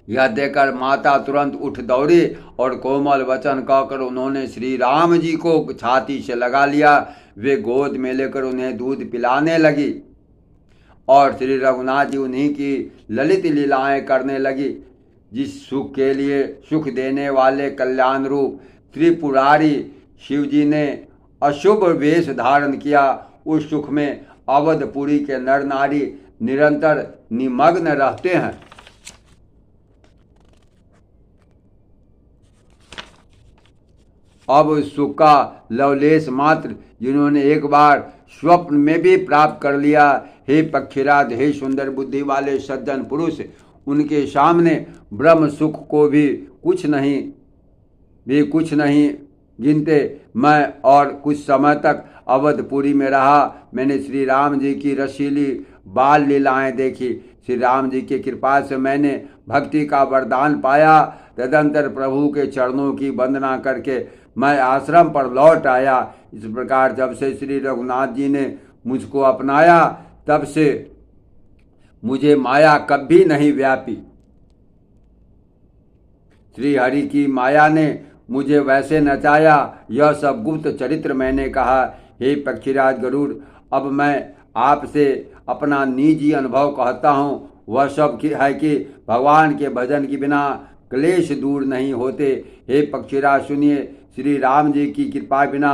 यह देखकर माता तुरंत उठ दौड़ी और कोमल वचन कहकर उन्होंने श्री राम जी को छाती से लगा लिया। वे गोद में लेकर उन्हें दूध पिलाने लगी और श्री रघुनाथ जी उन्हीं की ललित लीलाएं करने लगी। जिस सुख के लिए सुख देने वाले कल्याण रूप त्रिपुरारी शिव जी ने अशुभ वेश धारण किया, उस सुख में अवधपुरी के नर नारी निरंतर निमग्न रहते हैं। अब उस सुख का लवलेश मात्र जिन्होंने एक बार स्वप्न में भी प्राप्त कर लिया, हे पक्षीराज, हे सुंदर बुद्धि वाले सज्जन पुरुष, उनके सामने ब्रह्म सुख को भी कुछ नहीं गिनते। मैं और कुछ समय तक अवधपुरी में रहा। मैंने श्री राम जी की रसीली बाल लीलाएं देखी। श्री राम जी की कृपा से मैंने भक्ति का वरदान पाया। तदंतर प्रभु के चरणों की वंदना करके मैं आश्रम पर लौट आया। इस प्रकार जब से श्री रघुनाथ जी ने मुझको अपनाया, तब से मुझे माया कभी नहीं व्यापी। श्री हरि की माया ने मुझे वैसे नचाया, यह सब गुप्त चरित्र मैंने कहा। हे पक्षीराज गरुड़, अब मैं आपसे अपना निजी अनुभव कहता हूँ। वह सब है कि भगवान के भजन के बिना क्लेश दूर नहीं होते। हे पक्षीराज सुनिए, श्री राम जी की कृपा बिना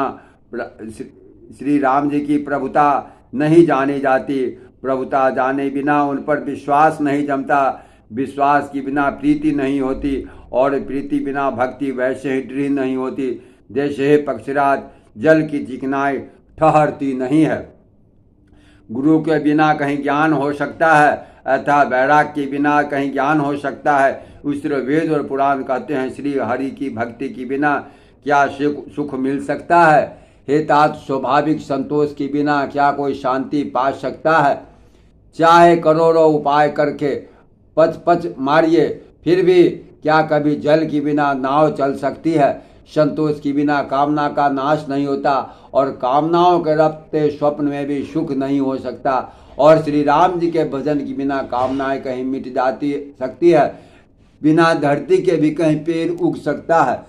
श्री राम जी की प्रभुता नहीं जानी जाती। प्रभुता जाने बिना उन पर विश्वास नहीं जमता। विश्वास की बिना प्रीति नहीं होती और प्रीति बिना भक्ति वैसे ही दृढ़ नहीं होती जैसे हे पक्षीराज जल की चिकनाई ठहरती नहीं है। गुरु के बिना कहीं ज्ञान हो सकता है, अर्थात वैराग के बिना कहीं ज्ञान हो सकता है। उस तरह वेद और पुराण कहते हैं श्री हरि की भक्ति के बिना क्या सुख मिल सकता है। हे तात, स्वाभाविक संतोष के बिना क्या कोई शांति पा सकता है। चाहे करोड़ों उपाय करके पच पच मारिए, फिर भी क्या कभी जल के बिना नाव चल सकती है। संतोष के बिना कामना का नाश नहीं होता और कामनाओं के रखते स्वप्न में भी सुख नहीं हो सकता। और श्री राम जी के भजन के बिना कामनाएं कहीं मिट सकती है। बिना धरती के भी कहीं पेड़ उग सकता है।